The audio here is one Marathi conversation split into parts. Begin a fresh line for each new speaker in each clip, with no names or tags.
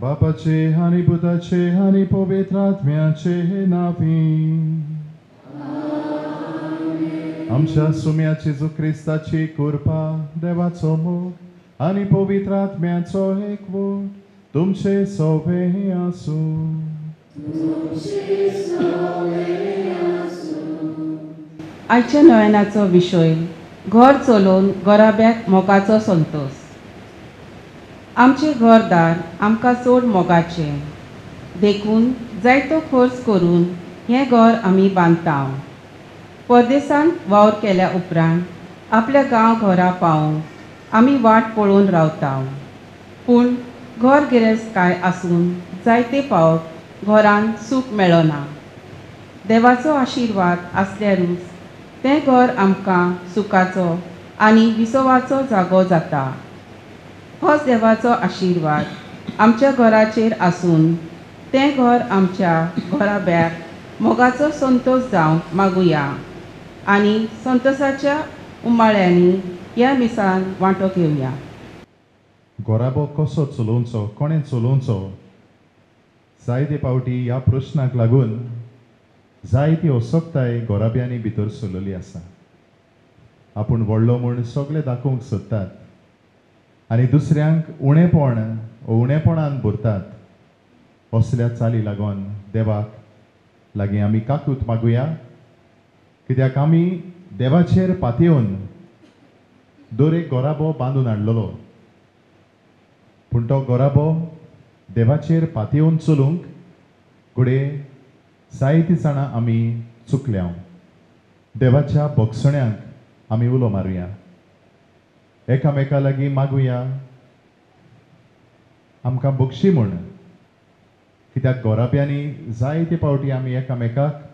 Bapaचे आणि पुताचे आणि पवित्रात्म्याचे नावी आमच्या सुम्याची जो क्रिस्ताची कृपा देवाचो मोग आणि पवित्रात्म्याचो एकवट तुमचे सोबे आसू.
आयच्या नोवेनाचो विशय घर चलोवन गराब्याक मोगाचो संतोष. आमचे घरदार आमकां चड मोगाचें देखून जायतो खर्च करून हें घर आमी बांदता. परदेसांत वावर केल्या उपरांत आपल्या गांव घरा पावूंक आमी वाट पळोवन रावता. पूण घर गिरेस्तकाय आसून जायते फावट घरान सूख मेळना. देवाचो आशिर्वाद आसल्यारूच तें घर आमकां सुखाचो आनी विसवाचो जागो जाता. होच देवाचो आशिर्वाद आमच्या घराचेर आसून तें घर आमच्या घराब्याक मोगाचो संतोश जावंक मागुया आनी संतोशाच्या उमाळ्यांनी ह्या मिसान वांटो घेवया.
गोराबो कसो चलोवचो, कोणें चलोवचो, जायते पावटी ह्या प्रश्नाक लागून जायती असोगताय गोराब्यांनी भितर सलली आसा. आपूण व्हडलो म्हूण सगळे दाखोवंक सोदतात आनी दुसऱ्यांक उणेपणान भरतात. असल्या चाली लागून देवाक लागीं आमी काकूत मागुया, कित्याक आमी देवाचेर पातयेवन दर एक गोराबो बांदून हाडलेलो. पूण तो गोराबो देवाचेर पातयेवन चलूंक घुडे जायतीं जाणां आमी चुकल्या. देवाच्या भोगसण्यांक आमी उलो मारुया, एकामेका लागीं मागुया आमकां बक्षी म्हूण. कित्याक गोराब्यांनी जायते पावटी आमी एकामेकाक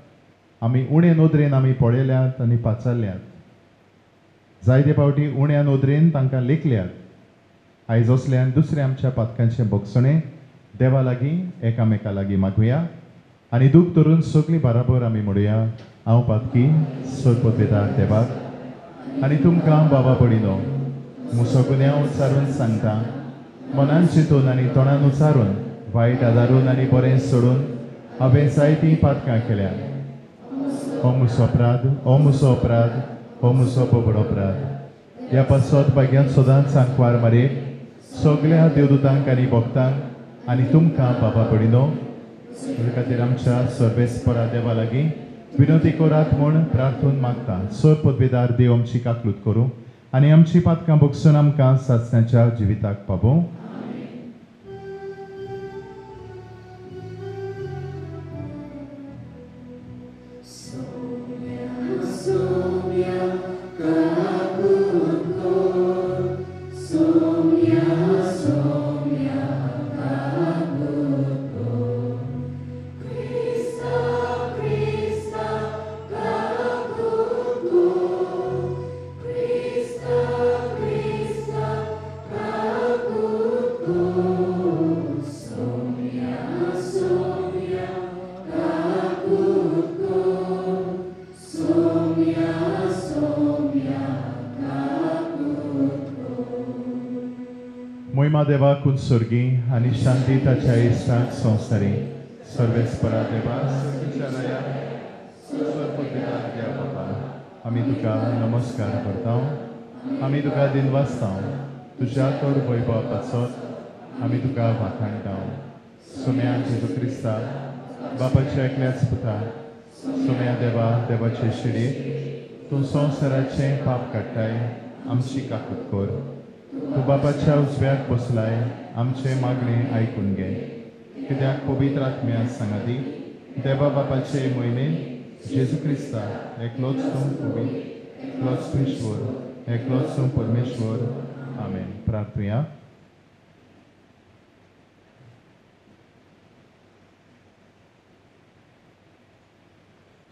आमी उणे नोदरेन आमी पळयल्यात आनी पाचारल्यात. जायते पावटी उण्या नोदरेन तांकां लेखल्यात. आयज असल्यान दुसरे आमच्या पातकांचे भोगसणे देवा लागीं एकामेका लागीं मागुया आनी दूख धरून सगळीं बराबर आमी म्हणुया. हांव पातकी सोयपतवेदार देवाक आनी तुमकां बाबा पडिनो मुसो गुन्यांव उच्चारून सांगता, मनान चिंतून आनी तोंडान उच्चारून वायट आदारून आनी बरें सोडून हांवें जायतीं पातकां केल्यात. हो मुसो अपराध, हो मुसो अपराध, हो मुसो बोबडो अपराध. ह्या पासत भाग्यान सदांच सांकवार मारे सगळ्या देवदूतांक आनी भक्तांक आनी तुमकां बाबा पडिनो. हे खातीर आमच्या सर्वेस्परा देवा लागीं विनोती करात म्हूण प्रार्थून मागता. सर पदवेदार देव आमची काकलूत करूं आनी आमची पातकां भोगसून आमकां सासण्याच्या जिविताक पावूं. मोहिमा देवाक उत्सर्गी आनी शांती ताच्या इश्टाक संवसारी. सर्वेस्परा देवा बाबा आमी तुका नमस्कार करता. आमी तुका दिनवासता. तुज्या तोर वैभव पासत आमी तुका वाखाणटा. सुम्या जेजू क्रिस्ता बापाच्या एकल्याच पुता सुम्या देवा देवाचे शिडी तूं संवसाराचें पाप काडटाय आमची काकूट कर. तूं बापाच्या उजव्याक बसलाय आमचे मागणे आयकून घे. कित्याक पवित्र आत्म्या सांगाती देवा बापाचे मोहिमेन जेजू क्रिस्ता एकलोच तूं पवित्र, एकलोच तूं ईश्वर, एकलोच तूं परमेश्वर. आमेन. प्रार्थुया.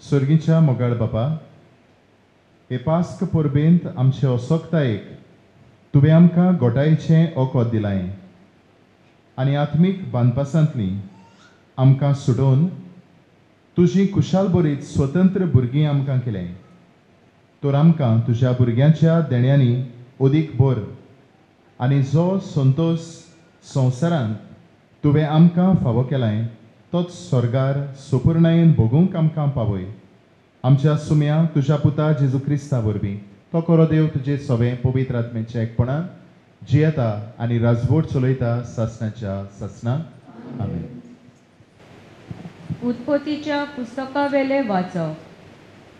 स्वर्गीच्या मोगाळ बापा, हे पास्क परबेंत आमचे असोक्तायेक तुवें आमकां गोटायेचें ओकोद दिलाय आनी आत्मीक बांदपासांतली आमकां सोडोवन तुजी खुशाल बरीत स्वतंत्र भुरगीं आमकां केलें. तर आमकां तुज्या भुरग्यांच्या देण्यांनी ओदीक भर आनी जो संतोश संवसारांत तुवें आमकां फावो केलाय तोच स्वर्गार सोपुर्णायेन भोगूंक आमकां पावय. आमच्या सुम्या तुज्या पुता जेजू क्रिस्ता वरवीं तो कोरो देव तुजे सवें पवित्र आत्म्याच्या एकपणान जियेता आनी राजवट चलयता सासणाच्या सासणां. आमेन.
उत्पत्तीच्या पुस्तका वेले वाचप.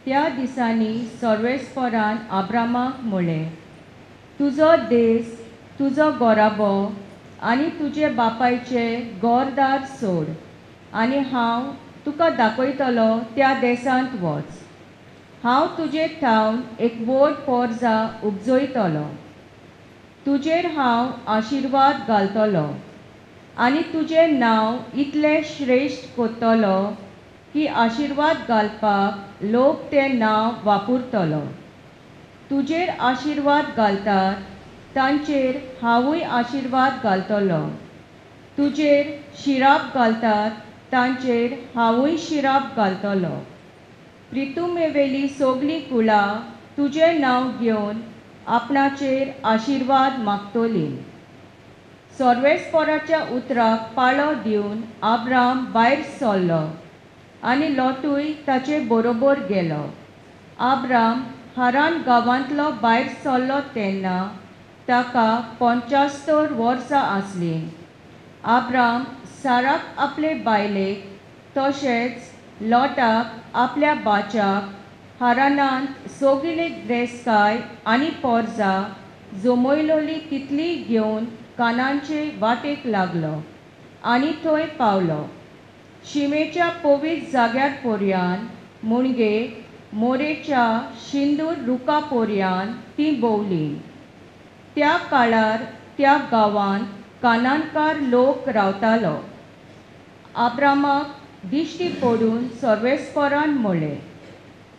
त्या दिसांनी सर्वेस्परान आब्रामाक म्हळें, तुजो देस, तुजो गोराबो आनी तुजे बापायचे गोरदार सोड आनी हांव तुका दाखयतलो त्या देसांत वच. हांव तुजे ठावन एक व्हड पोरजा उपजयतलो. तुजेर हांव आशिर्वाद घालतलो आनी तुजें नांव इतलें श्रेश्ठ कोत्तलो की आशिर्वाद घालपाक लोक तें नांव वापुरतलो. तुजेर आशिर्वाद घालतात तांचेर हांवूय आशिर्वाद घालतलो. तुजेर शिराप घालतात तांचेर हांवूय शिराप घालतलो. प्रितुमेवेली सोगली कुळां तुजें नांव घेवन आपणाचेर आशिर्वाद मागतली. सर्वेस्पराच्या उतराक पाळो दिवन आब्राम भायर सरलो आनी लोटूय ताचे बरोबर गेलो. आब्राम हारान गांवांतलो भायर सरलो तेन्ना ताका 75 वर्सां आसलीं. आब्राम साराक आपले बायलेक तशेंच लोटाक आपल्या बाच्याक हारानांत सोगली ड्रेसकाय आनी पोरजां जमयलोली तितली घेवन कानांचे वाटेक लागलो आनी थंय पावलो. शिमेच्या पवित्र जाग्यार पोरयान मुणगे मोरेच्या शिंदूर रुखा पोरयान तीं भोंवलीं. त्या काळार त्या गांवांत कानानकार लोक रावतालो. आब्रामाक दिश्टी पडून सर्वेस्परान म्हळें,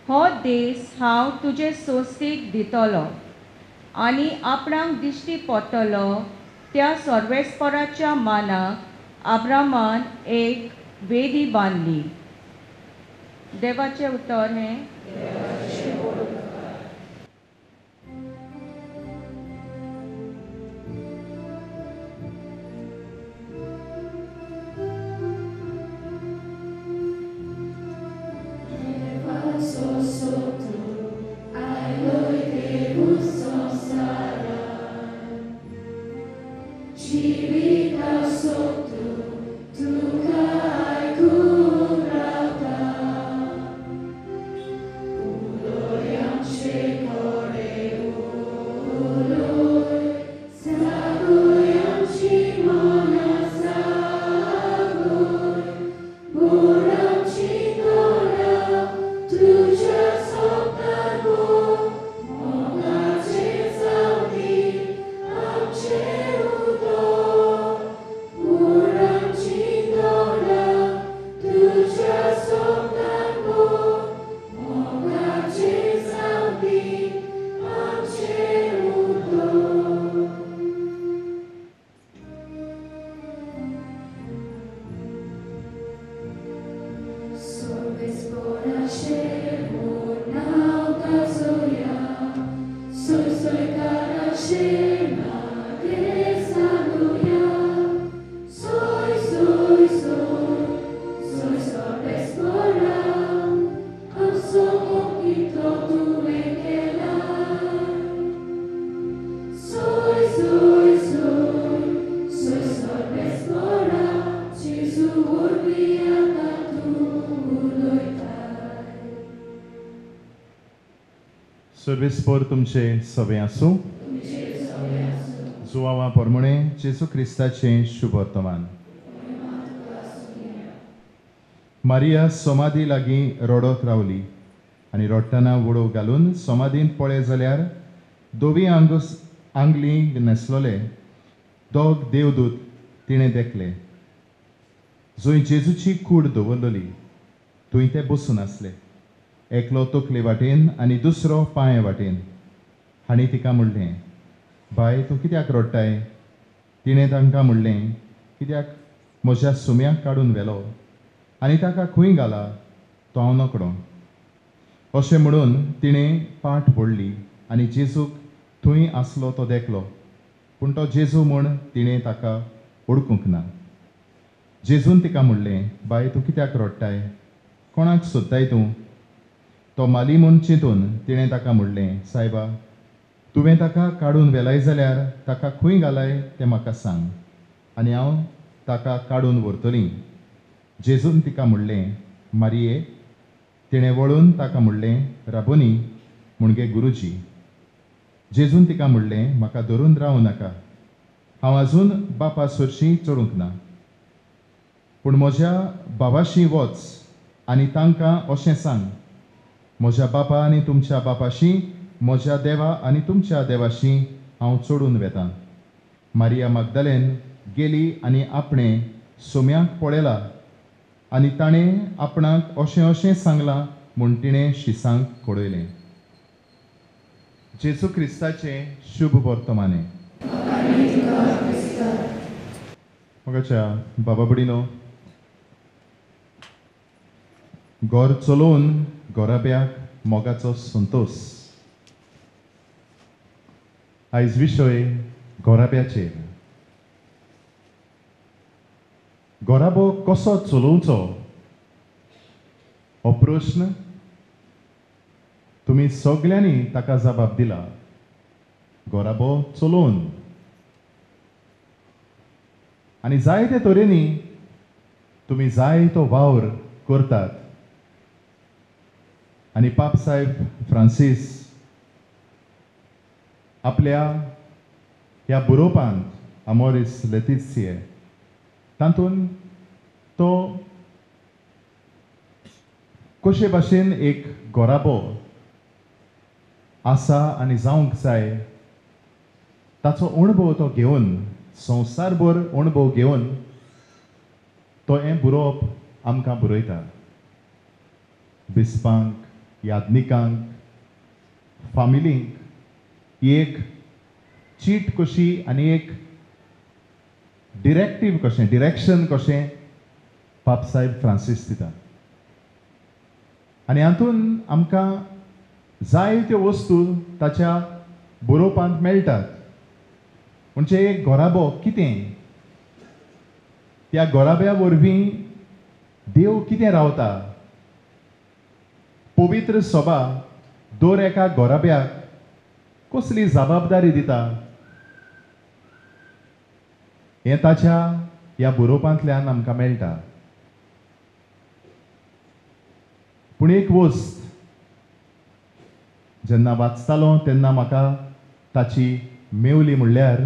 हो देस हांव तुजे सोस्तीक दितलो. आनी आपणाक दिश्टी पडटलो त्या सर्वेस्पराच्या मानाक आब्रामान एक वेदी बांदली. देवाचें उतर हें.
Be
सर्वेस्पर तुमचे सवे आसूं. जुवावा पोरमणे जेजू क्रिस्ताचें शुभ वर्तमान. मारिया समाधी लागीं रडत रावली आनी रडटना वडो घालून समाधींत पळय जाल्यार दोवी आंगली न्हेसलोले दोग देवदूत तिणें देखले. जंय जेजूची कूड दवरलेली थंय ते बसून आसले, एकलो तकले वाटेन आनी दुसरो पांय वाटेन. हांणी तिका म्हणलें, बाय, तूं कित्याक रडटाय? तिणें तांकां म्हणलें, कित्याक म्हज्या सुम्याक काडून व्हेलो आनी ताका खंय घाला तो हांव नकडो. अशें म्हणून तिणें पाट फोडली आनी जेजूक थंय आसलो तो देखलो, पूण तो जेजू म्हूण तिणें ताका ओळखूंक ना. जेजून तिका म्हणलें, बाय, तूं कित्याक रडटाय? कोणाक सोदताय तूं? तो माली म्हूण चिंतून तिणें ताका म्हणलें, सायबा, तुवें ताका काडून व्हेलाय जाल्यार ताका खंय घालाय तें म्हाका सांग आनी हांव ताका काडून व्हरतलीं. जेजून तिका म्हणलें, मारिये. तिणें वळून ताका म्हणलें, राबोनी, म्हणजे गुरुजी. जेजून तिका म्हणलें, म्हाका धरून रावूं नाका, हांव आजून बापा सुरशीं चडूंक ना. पूण म्हज्या भावाशी वच आनी तांकां अशें सांग, म्हज्या बापा आनी तुमच्या बापाशी, म्हज्या देवा आनी तुमच्या देवाशी हांव चडून वेतां. मारिया मागदलेन गेली आनी आपणें सोम्याक पळयला आनी ताणें आपणाक अशें अशें सांगलां म्हूण तिणें शिसांक कळयलें. जेजू क्रिस्ताचें शुभ वर्तमाने. मोगाच्या बाबा बुडीनो, घर चलोवन घोराब्याक मोगाचो संतोश. आयज विशय घोराब्याचेर. घोराबो कसो चलोवचो हो प्रश्न तुमी सगल्यांनी ताका जबाब दिला. घोराबो चलोवन आनी जायते तरेनी तुमी जायतो वावर करतात. आनी पाप साहेब फ्रांसीस आपल्या ह्या बरोवपांत अमोरिस लेतिसिये तातूंत तो कशे भाशेन एक घोराबो आसा आनी जावंक जाय ताचो अणभव तो घेवन, संवसारभर अणभव घेवन तो हें बरोवप आमकां बरयता. बिस्पांक, यादनिकांक, फामिलींक ही एक चीट कशी आनी एक डिरेक्शन कशें पाप साहेब फ्रांसीस दिता. आनी हातूंत आमकां जायत्यो वस्तू ताच्या बरोवपांत मेळटात. म्हणजे एक घोराबो कितें, त्या घोराब्या वरवीं देव कितें रावता, पवित्र सभा दर एका घोराब्याक कसली जबाबदारी दिता, हें ताच्या ह्या बरोवपांतल्यान आमकां मेळटा. पूण एक वस्त जेन्ना वाचतालो तेन्ना म्हाका ताची मेवली म्हणल्यार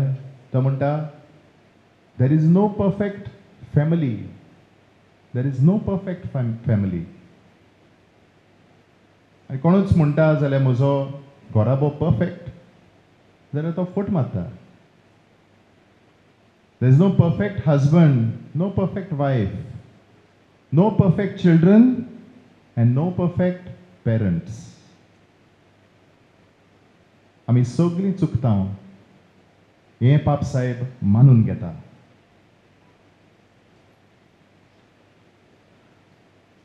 तो म्हणटा, there is no perfect family. There is no perfect family. आनी कोणूच म्हणटा जाल्यार म्हजो घोराबो परफेक्ट जाल्यार तो फट मारता. There is no perfect husband, no perfect wife, no perfect children and no perfect parents. आमी सगळीं चुकता हें पाप साहेब मानून घेता.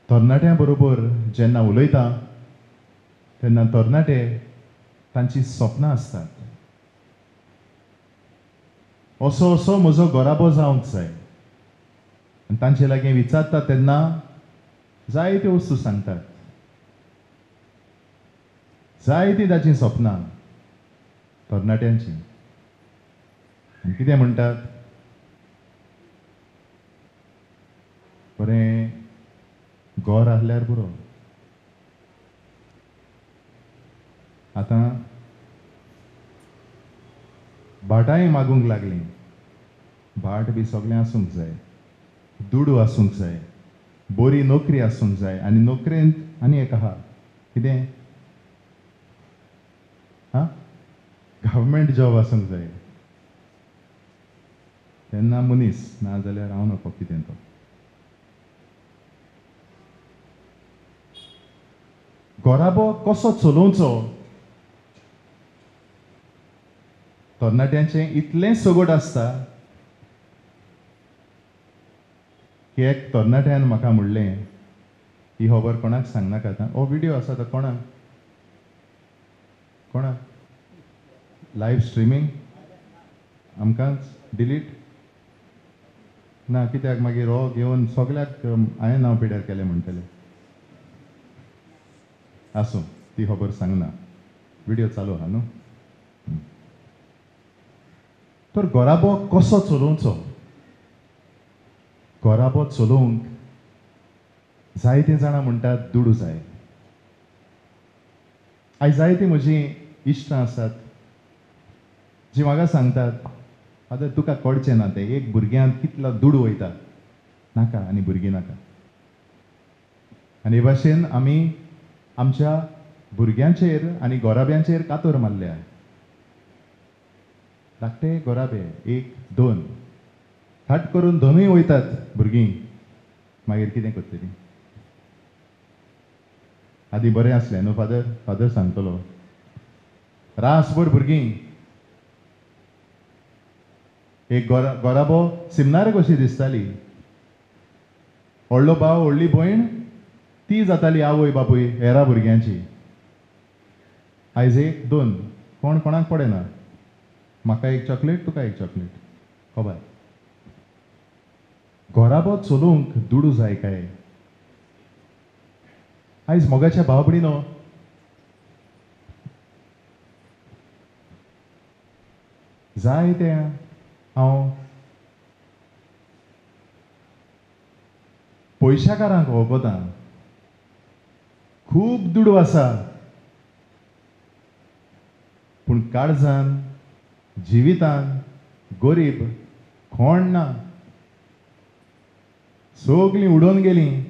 तरणाट्यां बरोबर जेन्ना उलयता तेन्ना तरणाटे तांची सपनां आसतात. असो असो म्हजो घोराबो जावंक जाय. आनी तांचे लागीं विचारता तेन्ना जायत्यो वस्तू सांगतात. जायतीं ताचीं सपनां तरणाट्यांची. आनी कितें म्हणटात, बरें घर आहल्यार बरो, आतां भाटाय मागूंक लागलीं. भाट बी सगळें आसूंक जाय, दुडू आसूंक जाय, बरी नोकरी आसूंक जाय. आनी नोकरेंत आनी एक आहा कितें गव्हर्मेंट जॉब आसूंक जाय. तेन्ना मनीस, नाजाल्यार हांव नको कितें तो. घोराबो कसो चलोवचो तरणाट्यांचें इतलें सगोट आसता की एक तरणाट्यान म्हाका म्हणलें ही खबर कोणाक सांगनाकात. हो व्हिडिओ आसा तो कोणाक लायव्ह स्ट्रिमींग आमकांच डिलीट ना, कित्याक मागीर हो घेवन सगळ्याक हांवें नांव पिड्यार केलें म्हणटलें. आसूं, ती खबर सांगना. व्हिडिओ चालू आहा न्हू. तर घोराबो कसो चलोवचो. घोराबो चलोवंक जायतीं जाणां म्हणटात दुडू जाय. आयज जायतीं म्हजीं इश्टां आसात जीं म्हाका सांगतात आतां तुका कळचें ना तें एक भुरग्यान कितलो दुडू वयता. नाका आनी भुरगीं नाका. आनी हे भाशेन आमी आमच्या भुरग्यांचेर आनी गोराब्यांचेर कातोर मारल्या. धाकटे गोराबे 1 2 थाट करून दोनूय वयतात भुरगीं. मागीर कितें करतलीं. आदीं बरें आसलें न्हू. फादर सांगतलो रासभर भुरगीं. एक गोराबो सिमनार कशी दिसताली. व्हडलो भाव व्हडली भयण ती जाताली आवय बापूय हेरा भुरग्यांची. आयज 1 2 कोण कोणाक पडना. म्हाका एक चॉकलेट, तुका एक चॉकलेट. खबर घोराबो चलोवंक दुडू जाय काय. आयज मोगाच्या भाव भयणीनो, जाय तें हांव पयशाकारांक वळखता. खूब दुडू आसा पूण काळजान जिवितान गरीब कोण ना. सगळीं उडोवन गेलीं.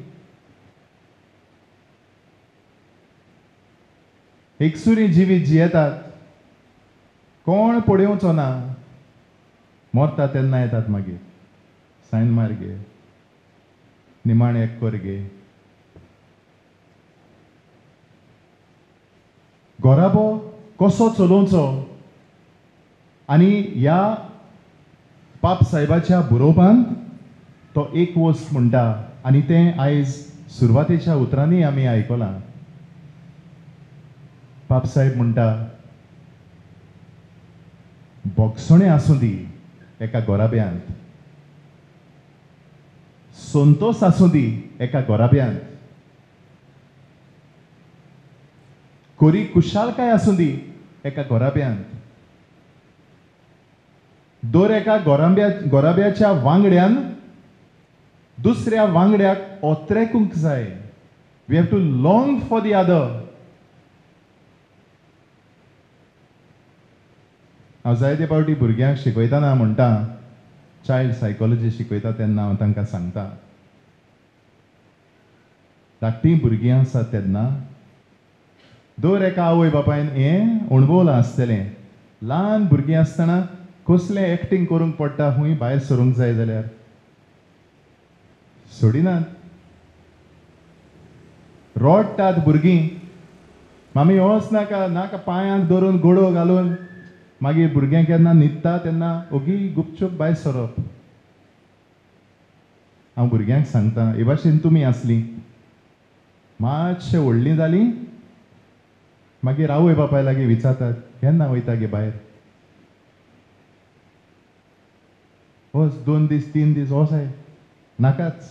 एकसुरी जिवीत जियेतात. कोण पळोवचो ना. मरता तेन्ना येतात मागीर. सायन मार गे, निमाणे कर गे. घोराबो कसो चलोवचो आनी ह्या पाप साहेबाच्या बरोवपान तो एक वस्त म्हणटा आनी तें आयज सुरवातेच्या उतरांनी आमी आयकलां. पाप साहेब म्हणटा बोगसणें आसूं दी एका गोराब्यांत, संतोष आसूं दी एका गोराब्यांत, कोरी कुशालकाय आसूं दी एका गोराब्यांत. दर एका गोराब्याच्या वांगड्यान दुसऱ्या वांगड्याक ओत्रेकूंक जाय. We have to long for the other. हांव जायते फावटी भुरग्यांक शिकयतना म्हणटा, चायल्ड सायकोलॉजी शिकयता तेन्ना हांव तांकां सांगता, धाकटीं भुरगीं आसात तेन्ना दर एका आवय बापायन हें अणभवलां आसतलें. ल्हान भुरगीं आसतना कसलें एक्टींग करूंक पडटा खूंय भायर सरूंक जाय जाल्यार सोडिनात. रोडटात भुरगीं. मामी वच नाका नाका पांयांक धरून गोडो घालून मागीर भुरगें केन्ना न्हिदता तेन्ना ओगी गुपचूप भायर सरप. हांव भुरग्यांक सांगता हे भाशेन तुमी आसलीं मातशें व्हडलीं जालीं मागीर आवय बापाय लागीं विचारतात केन्ना वयता गे भायर. वच 2 दीस 3 दीस वचाय नाकाच.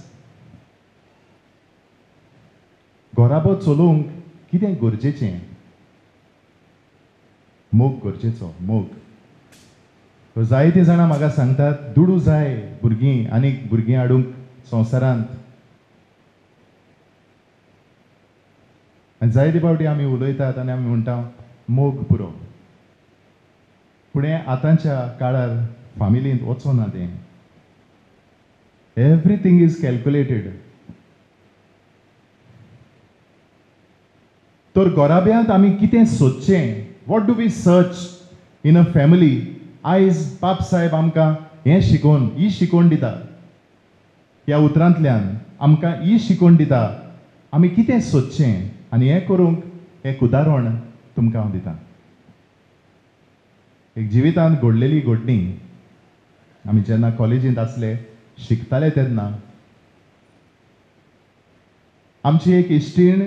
घोराबो चलोवंक कितें गरजेचें. मोग गरजेचो. मोग. जायतीं जाणां म्हाका सांगतात दुडू जाय भुरगीं आनीक भुरगीं हाडूंक संवसारांत. आनी जायते फावटी आमी उलयतात आनी आमी म्हणटा मोग पुरो. पुणे आतांच्या काळार फामिलींत वचोना तें. Everything is calculated. तर गोराब्यांत आमी कितें सोदचें? What do we search in a family? आयज बाप साहेब आमकां हें शिकोवन ही शिकोवन दिता. ह्या उतरांतल्यान आमकां ही शिकोवन दिता. आमी कितें सोदचें आनी हें करूंक एक उदाहरण तुमकां हांव दितां. एक जिवितांत घडलेली घडणी. आमी जेन्ना कॉलेजींत आसले, शिकताले तेन्ना आमची एक इश्टीण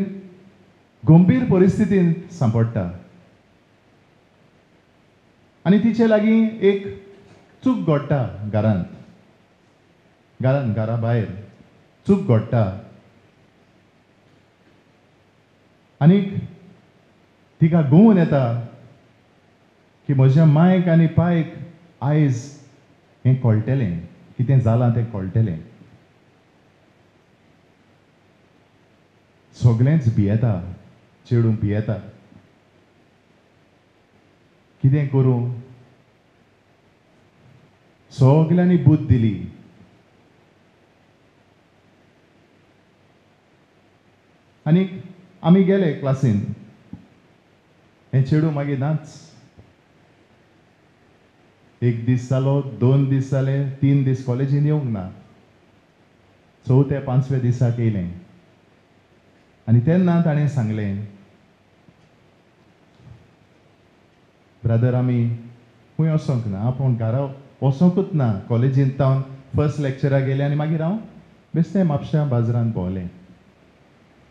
गंभीर परिस्थितींत सांपडटा आनी तिचे लागीं एक चूक घडटा घरा भायर चूक घडटा आनीक तिका गुंवन येता की म्हज्या मायक आनी पायक आयज हें कळटलें, कितें जालां तें कळटलें. सगळेंच भियेता, चेडूं भियेता. कितें करूं? सगल्यांनी बूद दिली. आनीक आमी गेले क्लासीन. हें चेडूं मागीर नाच. एक दीस जालो, 2 दीस जाले, 3 दीस कॉलेजीन येवंक ना. 4थ्या 5व्या दिसाक येयलें आनी तेन्ना ताणें सांगलें, ब्रदर आमी खंय वचोंक ना, आपूण घरा वचोंकूच ना. कॉलेजींत तावन फर्स्ट लॅक्चराक गेलें आनी मागीर हांव बेश्टें म्हापश्यां बाजारांत भोंवलें.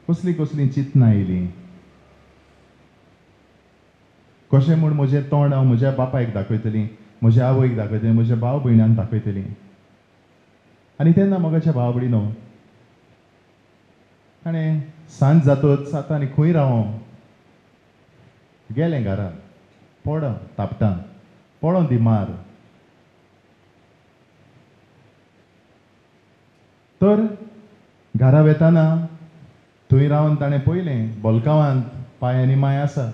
कसलीं चिंतनां येयलीं. कशें म्हूण म्हजें तोंड हांव म्हज्या बापायक दाखयतलीं, म्हज्या आवयक दाखयतलीं, म्हज्या भाव भयणांक दाखयतलीं. आनी तेन्ना मोगाच्या भाव भयणो ताणें सांज जातच आतां आनी खंय रावों? गेलें घरा. पडो तापतां, पडो दिमार. तर घरा वेताना थंय रावन ताणें पळयलें बॉलकावांत पाय आनी माय आसा.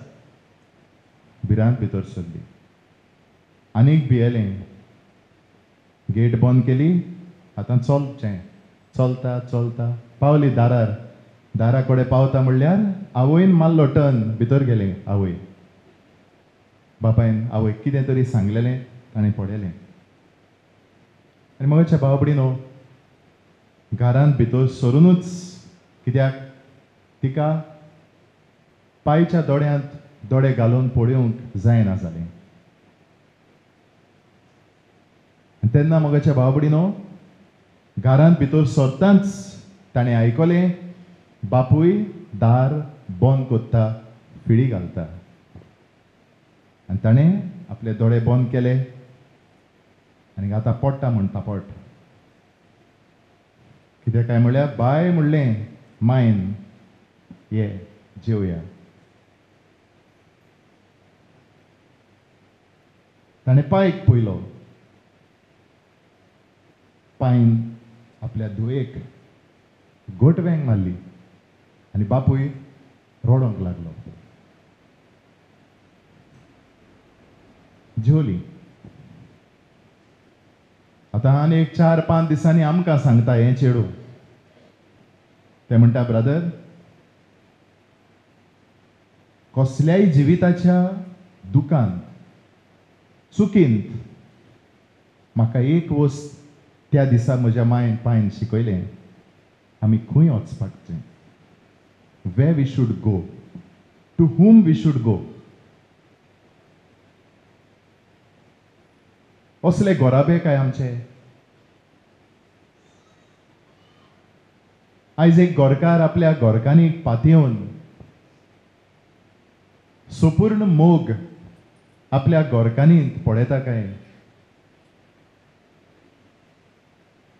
भिरांत भितर सरली. आनीक भियेलें. गेट बंद केली. आतां चलचें. चलता पावली दारार. दारा कडेन पावता म्हणल्यार आवयन मारलो टर्न. भितर गेलें आवय. बापायन आवयक कितें तरी सांगलेलें. ताणें पळयलें. आनी मगाच्या भाव भयणो घरांत भितर सरुनूच, कित्याक तिका पांयच्या दोळ्यांत दोळे घालून पळोवंक जायना जालें. तेन्ना मगाच्या भाव भयणो घरांत भितर सरतांच ताणें आयकलें बापूय दार बंद कोत्ता, फिडी घालता. आनी ताणें आपले दोळे बंद केले आनी आतां पडटा म्हण तापट. कितें काय म्हणल्यार बाय म्हणलें मायन, ये जेवया. ताणें पांयक पयलो. पायन आपल्या धुवेक गोटव्यांक मारली आनी बापूय रोडोंक लागलो. जेवली. आतां आनी एक 4-5 दिसांनी आमकां सांगता हें चेडूं. ते म्हणटा ब्रदर, कसल्याय जिविताच्या दुखांत, चुकींत म्हाका एक वस्त त्या दिसा म्हज्या मायन पायन शिकयलें, आमी खंय वचपाचें, way we should go, to whom we should go. असले गोराबे काय आमचे? आयज एक गोरकार आपल्या गोरकांनीक पातयेवन संपूर्ण मोग आपल्या गोरकांनींत पडयता काय?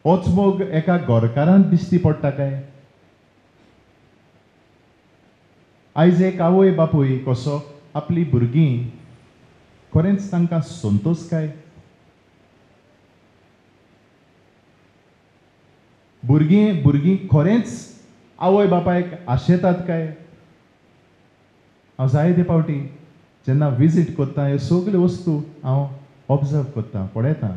होच मोग एका गोरकारांत दिश्टी पडटा काय? आयज एक आवय बापूय कसो आपली भुरगीं खरेंच तांकां संतोश काय? भुरगीं खरेंच आवय बापायक आशेतात काय? हांव जायते फावटी जेन्ना विजीट करता ह्यो सगल्यो वस्तू हांव ऑब्जर्व करता, पळयतां.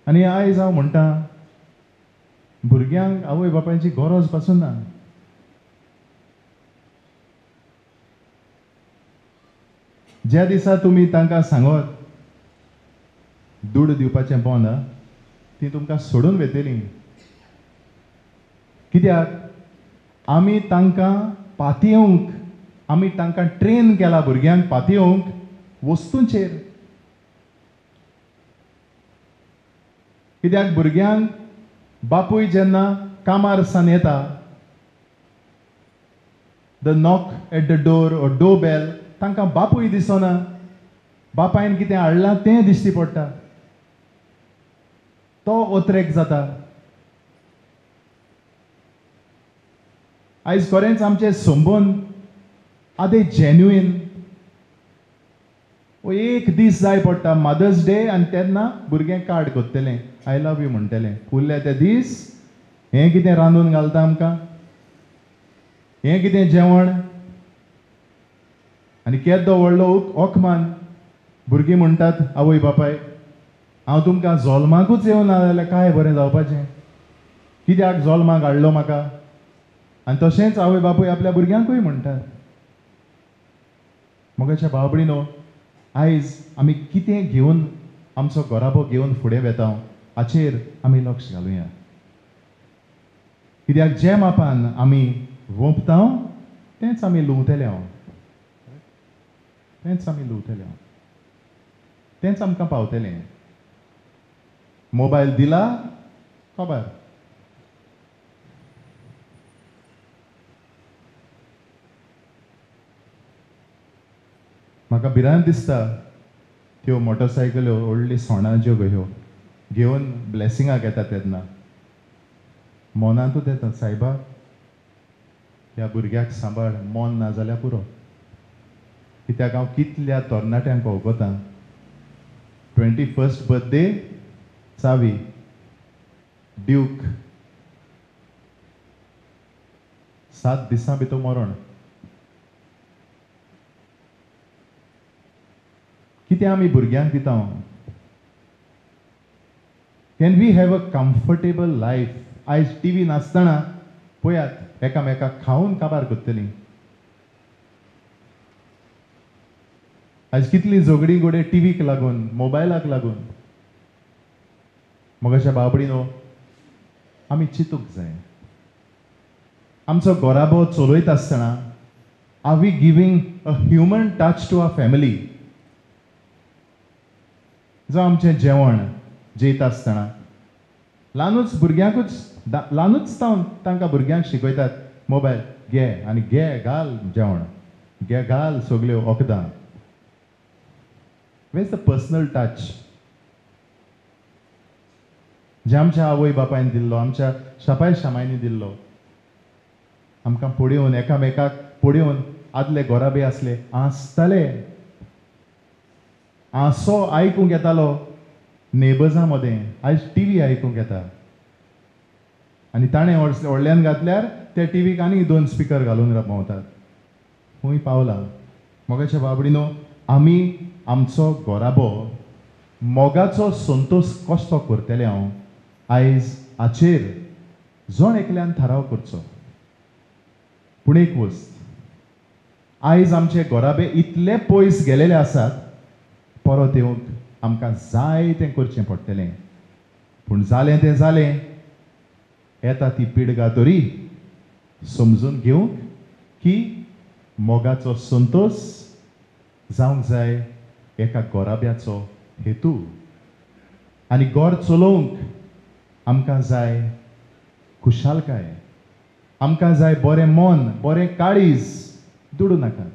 आनी आयज हांव म्हणटा भुरग्यांक आवय बापायची गरज पासून ना. ज्या दिसा तुमी तांकां सांगत दूड दिवपाचें बंद, ती तुमकां सोडून वेतलीं. कित्याक आमी तांकां पातयेवंक, आमी तांकां ट्रेन केला भुरग्यांक पातयेवंक वस्तूंचेर. कित्याक भुरग्यांक बापूय जेन्ना कामार सावन येता, the knock at the door और डोर बेल, तांकां बापूय दिसना, बापायन कितें हाडलां तें दिश्टी पडटा. तो ओत्रेक जाता. आयज खरेंच आमचे संबंद आदे जेन्युइन. एक दीस जाय पडटा मदर्स डे, आनी तेन्ना भुरगें कार्ड करतलें, आय लव यू म्हणटलें. फुडले ते दीस हें कितें रांदून घालता आमकां, हें कितें जेवण, आनी केदो व्हडलो ओकमान. भुरगीं म्हणटात आवय बापाय, हांव तुमकां जल्माकूच येवना जाल्यार काय बरें जावपाचें, कित्याक जल्माक हाडलो म्हाका. आनी तशेंच आवय बापूय आपल्या भुरग्यांकूय म्हणटात. मोगाच्या भाव भयणीनो, आयज आमी कितें घेवन आमचो घोराबो घेवन फुडें वेता हाचेर आमी लक्ष घालुया. कित्याक जे मापान आमी वोंपता तेंच आमी लुंवतले हांव, तेंच आमी लुंवतले हांव, तेंच आमकां पावतलें. मोबायल दिला खबर. म्हाका भिरांत दिसता त्यो मोटरसायकल्यो व्हडली सोणां ज्यो ह्यो घेवन ब्लेसिंगाक येता तेन्ना मोनांतूच येता, सायबा त्या भुरग्याक सांबाळ, मोन ना जाल्यार पुरो. कित्याक हांव कितल्या तरणाट्यांक भोंवता, 21st बर्थडे चावी, ड्यूक, 7 दिसां भितर मरण. कितें आमी भुरग्यांक दिता? Can we have a comfortable life? आयज टीव्ही नासतना पळयात एकामेकाक खावन काबार करतलीं. आयज कितली झगडी गोडे टीव्हीक लागून, मोबायलाक लागून. मोगाच्या बाबडीनो, आमी चिंतूंक जाय. आमचो घोराबो चलयता आसतना are we giving a human touch to our family? जो आमचें जेवण जेयता आसतना ल्हानूच भुरग्यांकूच, ल्हानूच जावन तांकां भुरग्यांक शिकयतात मोबायल घे आनी घे घाल जेवण, घे घाल सगल्यो वखदां. वेअर द पर्सनल टच जे आमच्या आवय बापायन दिल्लो, आमच्या शापाय शामायनी दिल्लो. आमकां पळयोवन, एकामेकाक पळयोवन आदले घोराबे आसले हांसताले. हांसो आयकूंक येतालो नेबर्सां मदें, आयज टीव्ही आयकूंक येता. आनी ताणें व्हडल्यान घातल्यार त्या टीव्हीक आनी 2 स्पिकर घालून भोंवतात. खूंय पावला. मोगाच्या बाबडीनो, आमी आमचो घोराबो मोगाचो संतोश कसो करतले हांव आयज हाचेर जण एकल्यान थाराव करचो. पूण एक वस्त, आयज आमचे घोराबे इतले पयस गेलेले आसात, परत येवंक आमकां जाय तें करचें पडटलें. पूण जालें तें जालें, येता ती पिडगा तरी समजून घेवंक की मोगाचो संतोश जावंक जाय एका घोराब्याचो हेतू. आनी घर चलोवंक आमकां जाय खुशालकाय, आमकां जाय बरें मन, बरें काळीज. दुडू नाकात.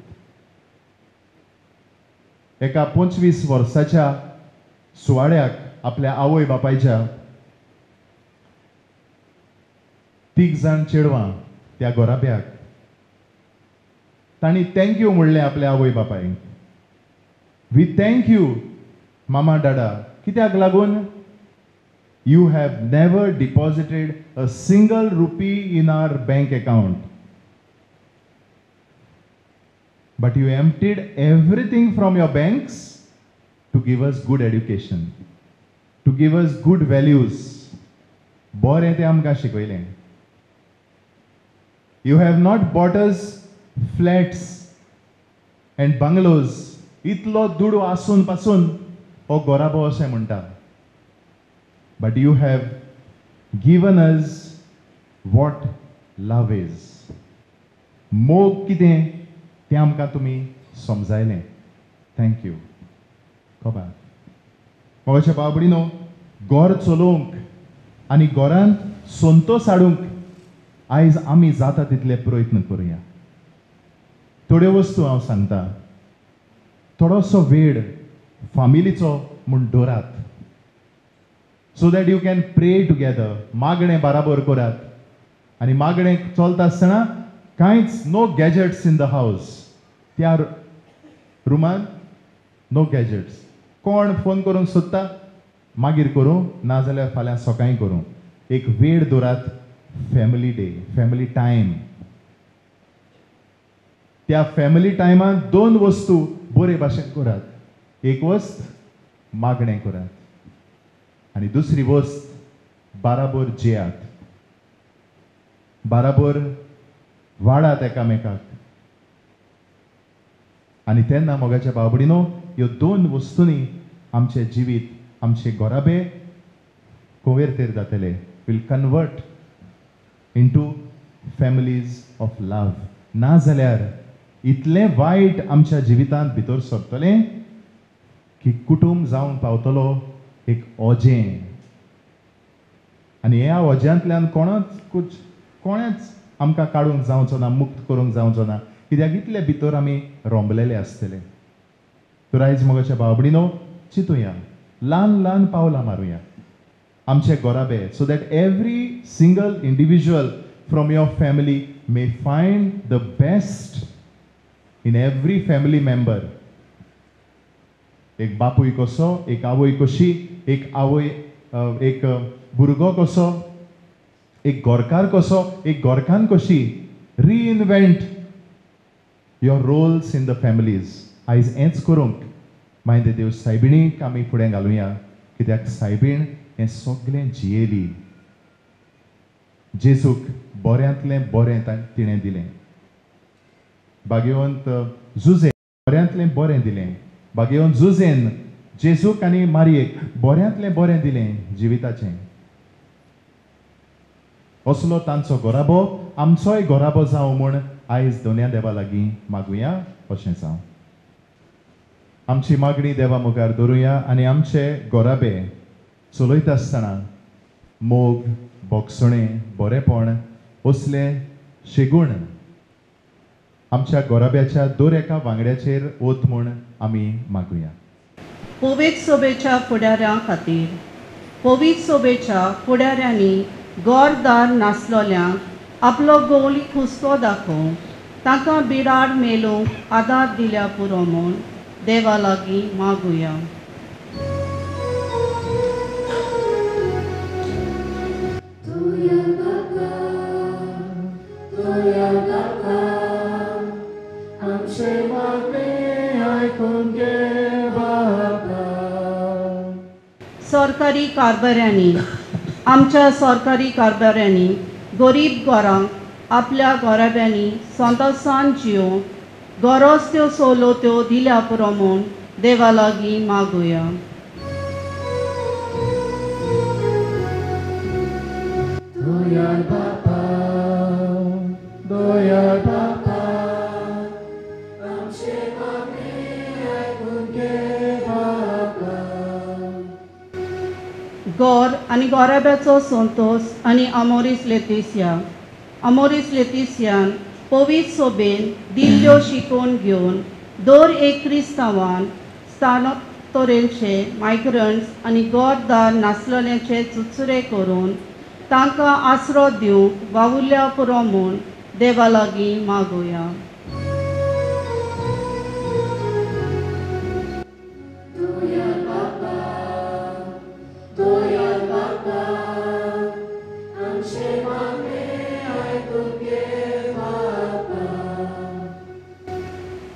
एका 25 वर्साच्या सुवाड्याक आपल्या आवय बापायच्या 3 जाण चेडवां त्या घोराब्याक तांणी थँक्यू म्हणलें आपल्या आवय बापायक. वी थँक यू मामा डाडा. कित्याक लागून? You have never deposited a single rupee in our bank account. but you emptied everything from your banks to give us good education, to give us good values. बरें तें आमकां शिकयलें. You have not bought us flats and bungalows. इतलो दुडू आसून पासून हो गोराबो अशें म्हणटा. But you have given us what love is. मोग कितें तें आमकां तुमी समजायलें. Thank you. खबर मोगाच्या भाव भयणीनो, घर चलोवंक आनी घरांत संतोश हाडूंक आयज आमी जाता तितले प्रयत्न करुया. थोड्यो वस्तू हांव सांगता. थोडोसो वेळ फामिलीचो म्हूण दवरात, सो दॅट यू कॅन प्रे टुगेदर. मागणें बराबर करात आनी मागणें चलता आसतना कांयच नो गॅजेट्स इन द हावस. त्या रुमान नो गॅजेट्स. कोण फोन करूंक सोदता मागीर करूं, नाजाल्यार फाल्यां सकाळीं करूं. एक वेळ दवरात, फॅमिली डे, फॅमिली टायम. त्या फॅमिली टायमान 2 वस्तू बरे भाशेन करात. एक वस्त मागणें करात आनी दुसरी वस्त बराबर जेयात, बराबर वाडात एकामेकाक. आनी तेन्ना मोगाच्या भाव भयणीनो, ह्यो 2 वस्तूंनी आमचें जिवीत, आमचे गोराबे कोवेर जातले. Will convert into families of love. नाजाल्यार इतलें वायट आमच्या जिवितांत भितर सरतलें की कुटुंब जावन पावतलो एक ओजें. आनी ह्या ओज्यांतल्यान कोणेच आमकां काडूंक जावचो ना, मुक्त करूंक जावचो ना, कित्याक इतले भितर आमी रोंबलेले आसतले. तर आयज मोगाच्या भाव भयणीनो, चिंतुया, ल्हान ल्हान पावलां मारुया आमचे गोराबे, so that every single individual from your family may find the best in every family member. एक बापूय कसो, एक आवय कशी, एक भुरगो कसो, एक गोरकार कसो, एक गोरकान कशी. Reinvent your roles in the families. आयज हेंच करूंक मागीर देव सायबिणीक आमी फुडें घालुया, कित्याक सायबीण हें सगळें जियेली. जेजूक बऱ्यांतलें बरें तिणें दिलें. भाग्यवंत जुझे बऱ्यांतलें बरें दिलें. भाग्यवंत जुझेन जेजूक आनी मारयेक बऱ्यांतलें बरें दिलें जिविताचें. असलो तांचो गोराबो आमचोय गोराबो जावं म्हूण आयज दोनया देवा लागीं मागुया. अशें जावं. आमची मागणी देवा मुखार दवरुया आनी आमचे गोराबे चलयता आसतना मोग, बोगसणें, बरेपण असले शेगूण आमच्या गोराब्याच्या दर एका वांगड्याचेर ओत म्हूण आमी मागुया.
पवित्र सोबेच्या फुडाऱ्यां खातीर पवित्र सोबेच्या फुडाऱ्यांनी गोरदार नासलोल्यांक आपलो गोवली हुस्को दाखोवन तांकां बिराड मेलूंक आदार दिल्या पुरो म्हूण देवा लागीं मागुया. सरकारी कारभाऱ्यांनी आमच्या सरकारी कारभाऱ्यांनी गरीब गोरांक आपल्या गोराब्यांनी संतोशान जिवंक गरज त्यो सवलत्यो दिल्या पुरो म्हूण देवा लागीं मागुया. गोर आनी गोराब्याचो संतोश आनी अमोरीस लेतिसियान पवित्र सोबेन दिल्ल्यो शिकोवन घेवन दर एक क्रिस्तांवान स्थानोत्तरेंचे मायग्रंट्स आनी गोरदार नासलोल्यांचे चुचुरे करून तांकां आसरो दिवंक वावुरल्या पुरो म्हूण देवा लागीं मागुया.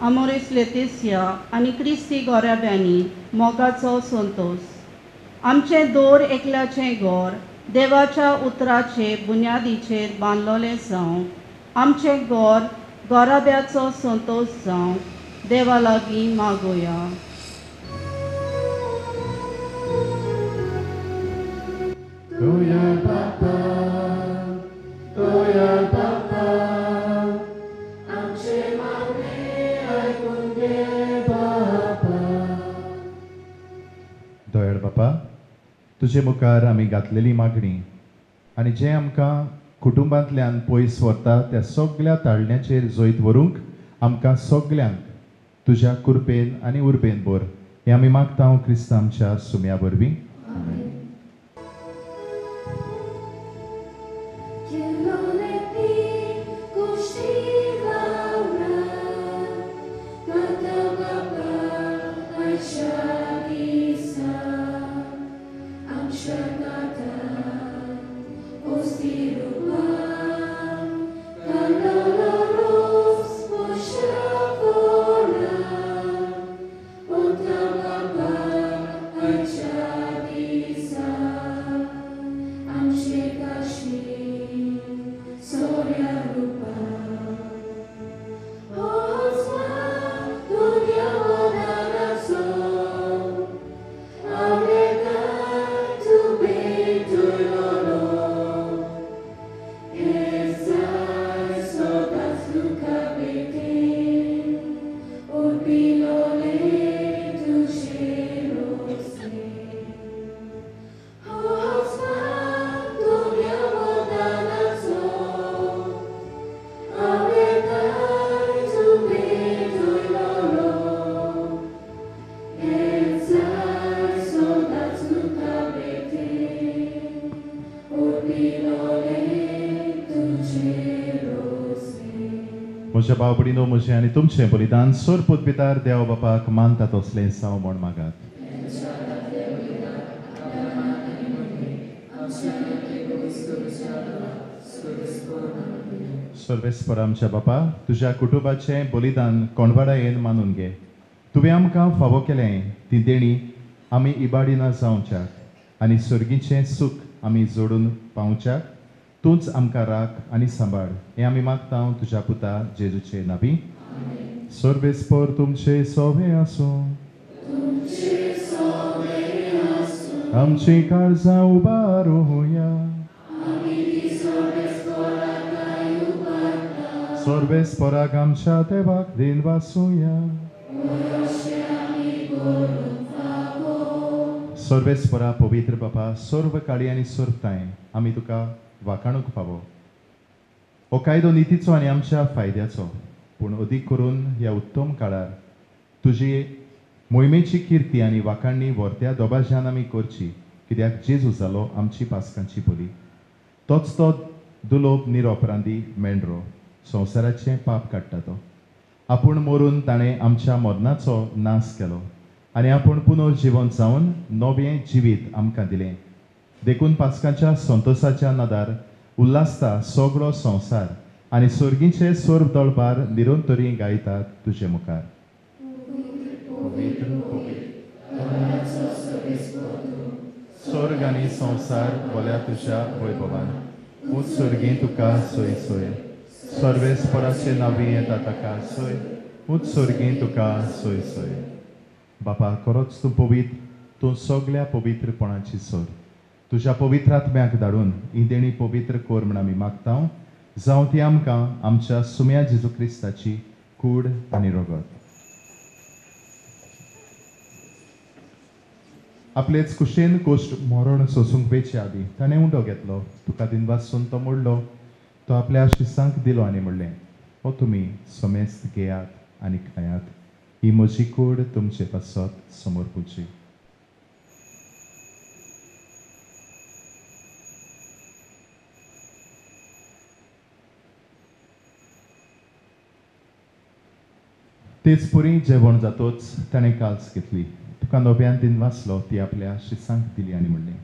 आमोरीस लेतिसिया आनी क्रिस्ती गोराब्यांनी मोगाचो संतोष. आमचें दोर एकल्याचें घर देवाच्या उतराचे बुन्यादीचेर बांदलोलें जावं. आमचें घर गोराब्याचो संतोष जावं. देवा लागीं मागोया.
दयाळ बापा, तुजे मुखार आमी घातलेली मागणी आनी जें आमकां कुटुंबांतल्यान पयस व्हरता त्या सगळ्या ताळण्याचेर जैत व्हरूंक आमकां सगळ्यांक तुज्या कृपेन आनी उर्बेन भर हें आमी मागता क्रिस्तांच्या सुम्या वरवीं. म्हज्या भाव भयणीनो, म्हजें आनी तुमचें बलिदान सोरपूत भितर देव बापाक मानता तसलें जावं म्हूण मागात. सर्वेस्पर आमच्या बापा, तुज्या कुटुंबाचें बलिदान कोणवाडायेन मानून घे. तुवें आमकां फावो केलें ती देणी आमी इबाडिना जावच्याक आनी सर्गीचें सूख आमी जोडून पावच्याक तूंच आमकां राख आनी सांबाळ हें आमी मागता तुज्या पुता जेजूचे नांवी. सर्वेस्पर तुमचे सोवे आसूं. आमची काळजां उबारूया. सर्वेस्पराक आमच्या देवाक दिन वासूया. सर्वेस्परा पवित्र बापा, सर्व काळी आनी सर्वताय आमी तुका वाखाणूक फावो. हो कायदो नितीचो आनी आमच्या फायद्याचो, पूण अदीक करून ह्या उत्तम काळार तुजी मोहिमेची किर्ती आनी वाखाणणी व्हरत्या दोबाज्यान आमी करची, कित्याक जेजू जालो आमची पासकांची बली. तोच तो दुलोप निरोपरांदी मेंढरो, संवसाराचें पाप काडटा तो. आपूण मरून ताणें आमच्या मरणाचो नाश केलो आनी आपूण पुनर्जिवन जावन नवें जिवीत आमकां दिलें. देखून पासकांच्या संतोशाच्या नादार उल्हासता सगळो संवसार आनी सर्गीचे सर्व दळबार निरंतरी गायतात तुजे मुखार. स्वर्ग आनी संवसार बोल्या तुज्या वैभवान. उत्सर्गी तुका सोय सोय. सर्वेस्पराचे नांवी येता ताका सोय. उत्सर्गी तुका सोय सोय. बापा, खरोच तूं पवित्र, तूं सगळ्या पवित्रपणाची सोर. तुज्या पवित्रात्म्याक धाडून ही देणी पवित्र कोर म्हण आमी मागता. जावं ती आमकां आमच्या सुम्या जेजू क्रिस्ताची कूड आनी रगत. आपलेच कुशेन कोश्ट मरण सोसूंक वेचे आदी ताणें उंडो घेतलो. तुका दिनवासून तो मोडलो. तो आपल्या शिसांक दिलो आनी म्हणलें, हो तुमी समेस्त घेयात आनी खायात. ही म्हजी कूड तुमचे पासत समोर पुजी. तेच पुरी जेवण जातोच ताणें काल्स घेतली. तुका नव्यान दिन वाचलो ती आपल्या शिसांक दिली आनी म्हणलें,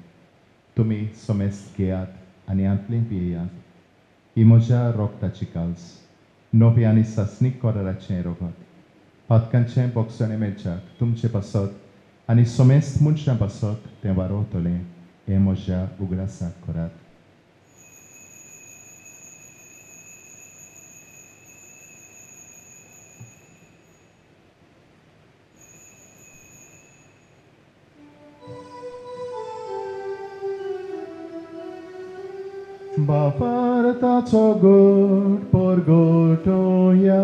तुमी समेस्त घेयात आनी आंतलें पियेयात. ही म्हज्या रोगताची काल्स, नवे आनी सासणीक कोराराचें रगत. पातकांचे बोगसणे मेळच्याक तुमचे पासत आनी सोमेस्त मनशां पासत तें वारोवतलें हें म्हज्या उगडासाक करात. Bavartaco good porgotoya.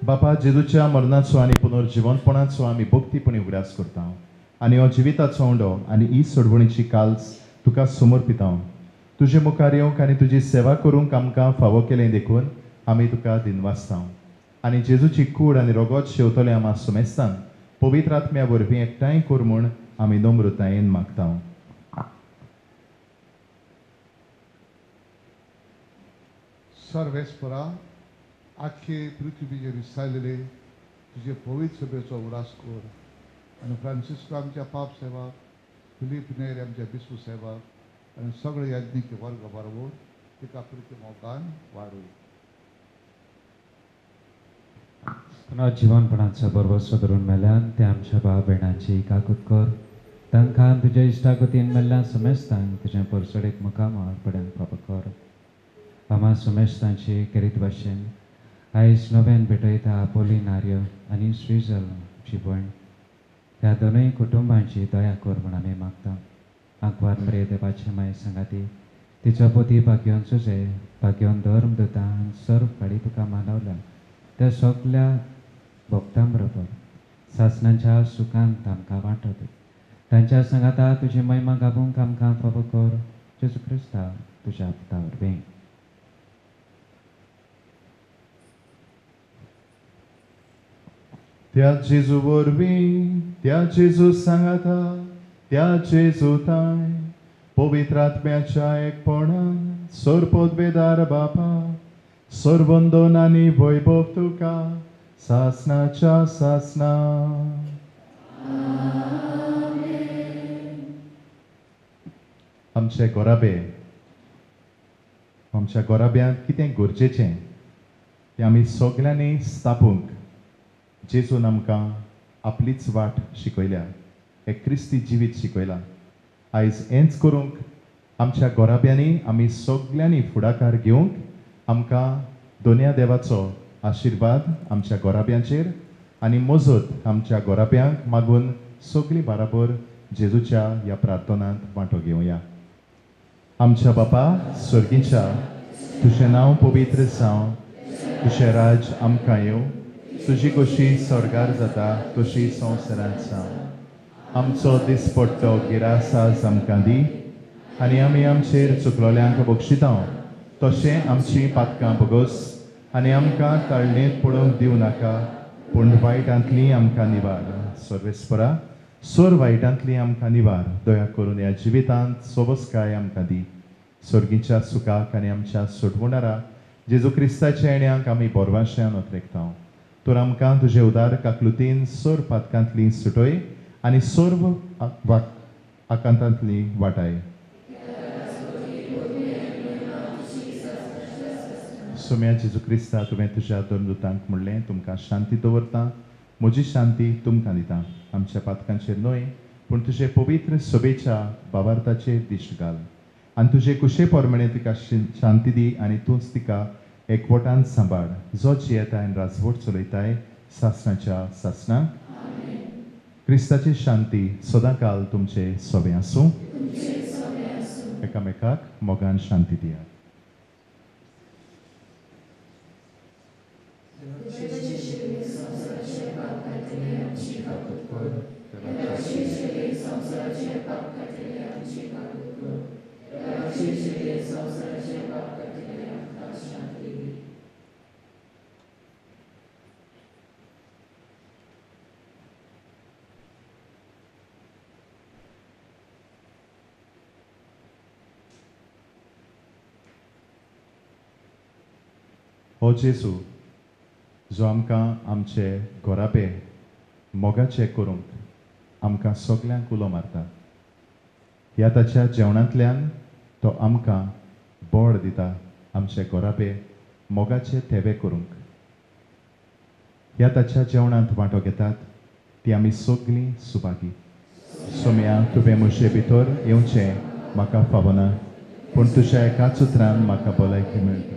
बापा जेजूच्या मरणाचो आनी पुनर्जिवनपणाचो आमी भक्तीपणी उगडास करता आनी हो जिविताचो उंडो आनी ही सोडवणीची काल्स तुका समर्पिता. तुजे मुखार येवंक आनी तुजी सेवा करूंक आमकां फावो केलें देखून आमी तुका दिनवासता आनी जेजूची कूड आनी रोगोत शेवतले आमा सुमेस्तान पवित्र आत्म्या वरवीं एकठांय कर म्हूण आमी नम्रतायेन मागता.
सर्वेस्परा आख्खे पृथ्वीचेर विस्तारलेले तुजे पवित्र सभेचो उडास कर आनी फ्रांसिस्को आमच्या पाप सेवा फिलीप नेर आमच्या बिस्पू सेवाक आनी सगळे याज्ञीक वर्ग बरोबर तिका प्रती मोगान वाडूय.
पुनर्जीवनपणाचो बरोबर धरून मेल्यान ते आमच्या भाव भयणांची इकाकूत कर. तांकां तुज्या इश्टागतीन मेल्ल्या समेस्तांक तुजें परसडेक मुखामार पड्यान पाप कर. आमा समेस्तांची करीत भाशेन आयज नव्यान भेटयता आपोलिनार्य आनी श्रीजल जीवण ह्या दोनूय कुटुंबांची दया कर म्हूण आमी मागता. आंकवार मरे देवाचे माय सांगाती तिचो पोती भाग्योन सुजे भाग्योन धर्म दोता आनी सर्व फाडी तुका मानवल्या त्या सगल्या भक्तां बरोबर सासणांच्या सुखांत आमकां वांटत. तांच्या सांगाता तुजी महिमा गाबूंक आमकां फावो कर. जेजू क्रिस्ता तुज्या पुता वरवीं.
त्या जेजू वरवीं त्या जेजू सांगाता त्या जेजू ताय पवित्र आत्म्याच्या एकपणान सोरपोदवेदार बापा सोरवंदोन आनी वैभव तुका सासणाच्या सासणा. आमचे गोराबे आमच्या गोराब्यांत कितें गरजेचें तें आमी सगल्यांनी स्थापूंक जेजून आमकां आपलीच वाट शिकयल्या एक क्रिस्ती जिवीत शिकयला. आयज हेंच करूंक आमच्या गोराब्यांनी आमी सगल्यांनी फुडाकार घेवंक आमकां दोनया देवाचो आशिर्वाद आमच्या गोराब्यांचेर आनी मजत आमच्या गोराब्यांक मागून सगळीं बराबर जेजूच्या ह्या प्रार्थनांत वांटो घेवया. आमच्या बापा स्वर्गीच्या तुजें नांव पवित्र जावं तुजें राज आमकां येवं तुजी कशी स्वर्गार जाता तशी संवसारांत जावं. आमचो दिसपट्टो गिरास आज आमकां दी आनी आमी आमचेर चुकलोल्यांक बक्षिता तशें आमची पातकां बगोस आनी आमकां ताळणेंत पडोवंक दिवं नाका पूण वायटांतली आमकां निवार. सर्वेस्परा सोर वायटांतली आमकां निवार. दया करून ह्या जिवितांत सोबस्काय आमकां दी. स्वर्गीच्या सुखाक आनी आमच्या सोडवणारा जेजू क्रिस्ताच्या येण्याक आमी बोरवाश्यान ओतरेकता. तर आमकां तुजे उदार काकलुतीन सोर पातकांतली सुटय आनी सोर्व आकांतांतली वाटाय. सोम्या जेजू क्रिस्ता तुवें तुज्या दोन दुतांक म्हणलें तुमकां शांती दवरता म्हजी शांती तुमकां दिता. आमच्या पातकांचेर न्हय पूण तुजे पवित्र सभेच्या भावार्थाचेर दिश्ट घाल आनी तुजे कुशे पोरमणे तिका शांती दी आनी तूंच तिका एकवटान सांबाळ जो जियेताय आनी राजवट चलयताय सासणाच्या सासणाक. क्रिस्ताची शांती सदांकाल तुमचे सोबे आसूं. एकामेकाक मोगान शांती दियात. हो जेसू जो आमकां आमचे घोरापे मोगाचे करूंक आमकां सगल्यांक उलो मारता. ह्या ताच्या जेवणांतल्यान तो आमकां बोड दिता आमचे घोरापे मोगाचे थेबे करूंक. ह्या ताच्या जेवणांत वांटो घेतात ती आमी सगलीं सुभागी. सोम्या तुवें म्हजे भितर येवचें म्हाका फावना, पूण तुज्या एकाच उतरान म्हाका भलायकी मेळटा.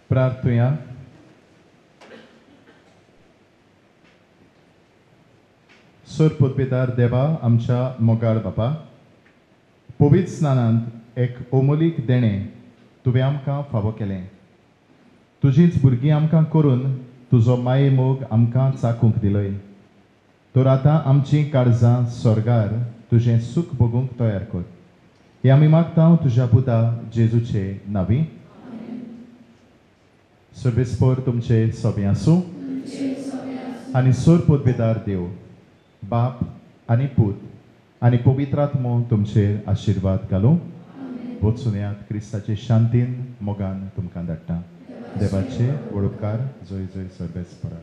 प्रार्थुया. सोरपोतपेदार देवा आमच्या मोगाळ बापा, पवित्र स्नानांत एक ओमोलीक देणें तुवें आमकां फावो केलें. तुजींच भुरगीं आमकां करून तुजो माये मोग आमकां चाखूंक दिलोय. तर आतां आमचीं काळजां स्वर्गार तुजें सूख भोगूंक तयार कर. हें आमी मागता तुज्या पुता जेजूचे नांवी. सर्वेस्पर तुमचे सोबे आसूं आनी सोरपोतपेदार देव बाप आनी पूत आनी पवित्र आत्मो तुमचेर आशिर्वाद घालूं. वचून क्रिस्ताचे शांतीन मोगान तुमकां धाडटा. देवाचे वळोवकार जय जय सर्वेस्परा.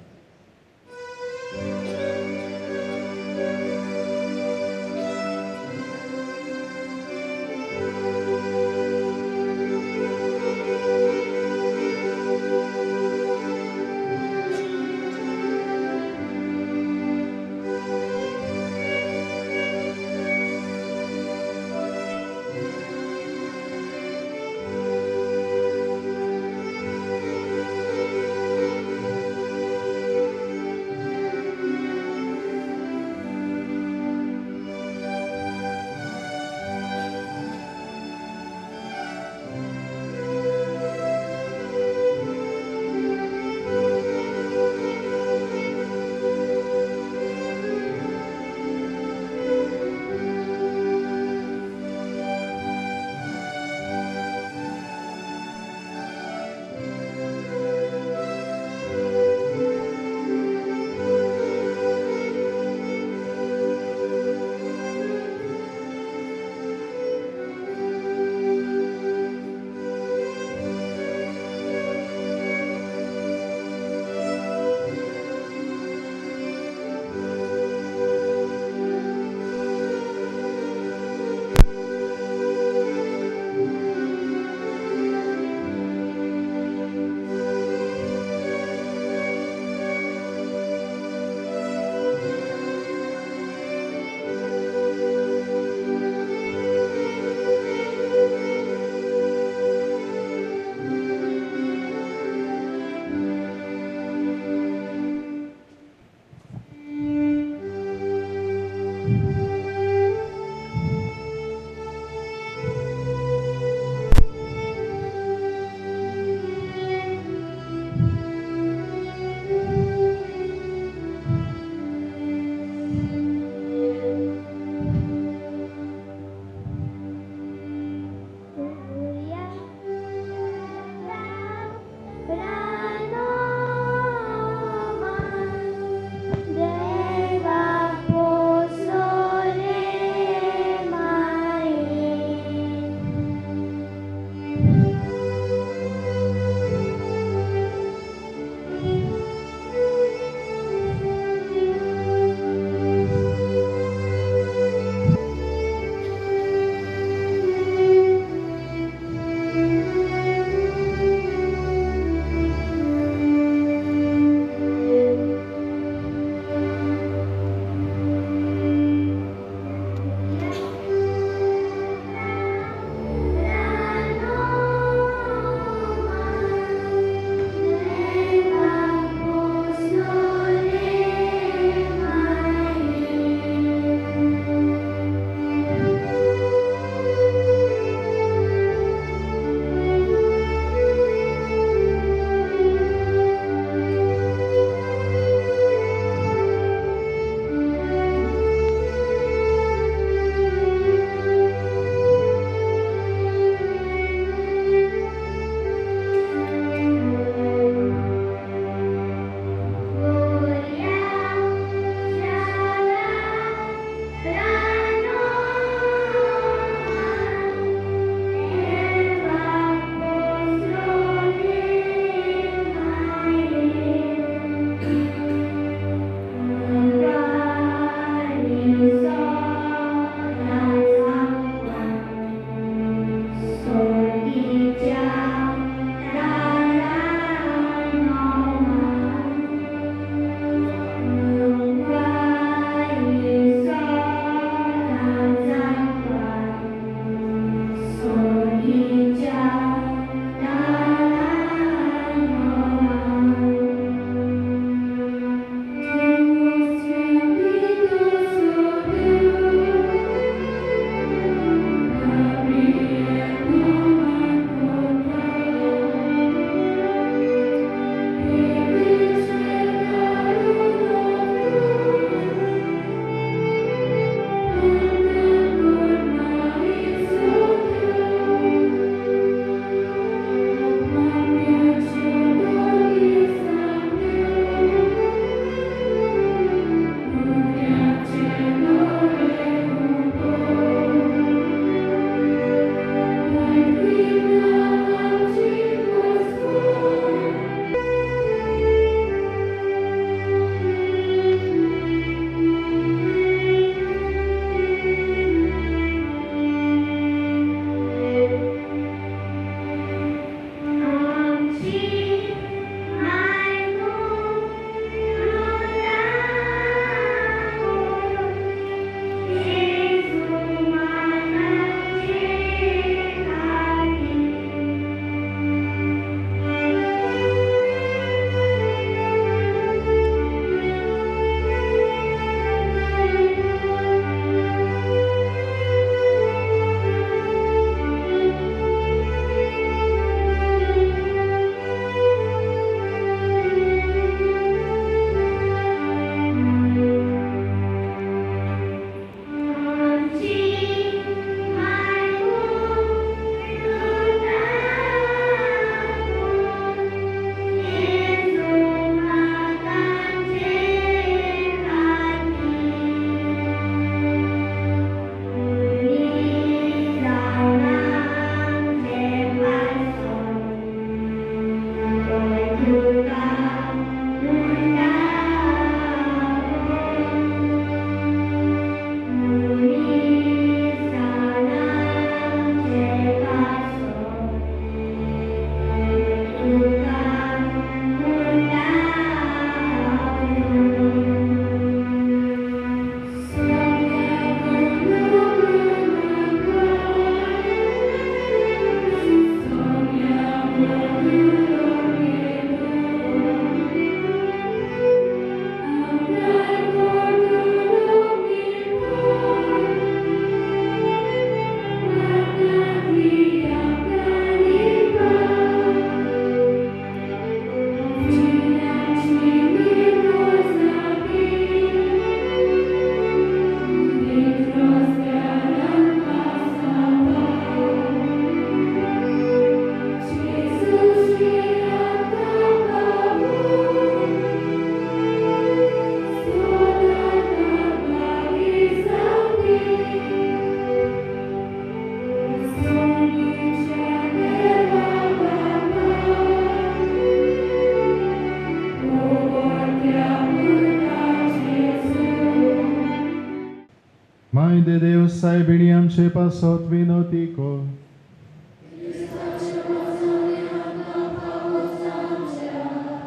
साहेबिणी आमचे पासत विनोती कर.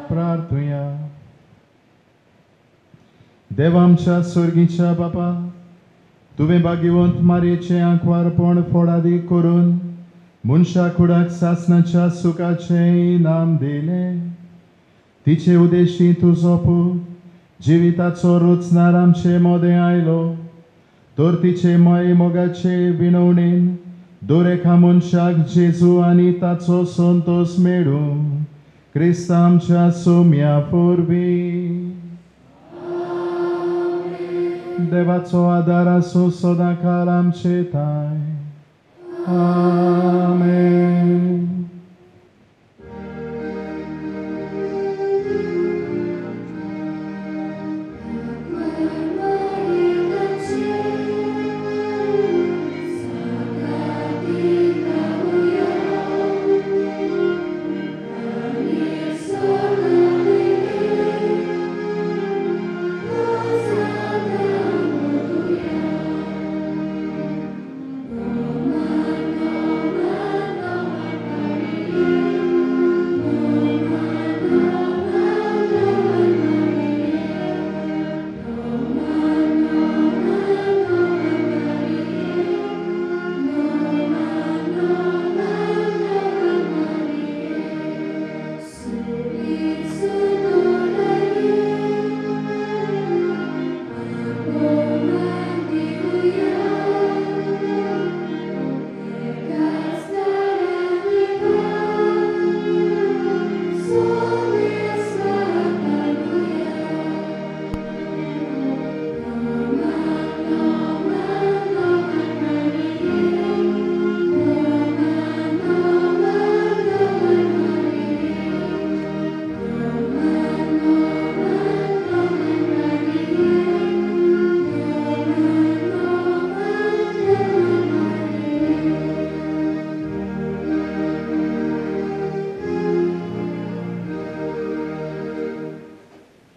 प्रार्थुया. देवा आमच्या स्वर्गीच्या बापा, तुवें भाग्यवंत मारयेचें आंकवारपण फोडादीक करून मनशा कुडाक सासणाच्या सुखाचें इनाम दिलें. तिचे उद्देशी तुजो पूत जिविताचो रुचणार आमचे मोदें आयलो, तर तिचे माये मोगाचे विणवणेन दोरेखा मनशाक जेजू आनी ताचो संतोष मेळूं क्रिस्त आमच्या सोम्या पोरबी. देवाचो आदार आसूं सदांकाळ आमचे थाय. आमेन.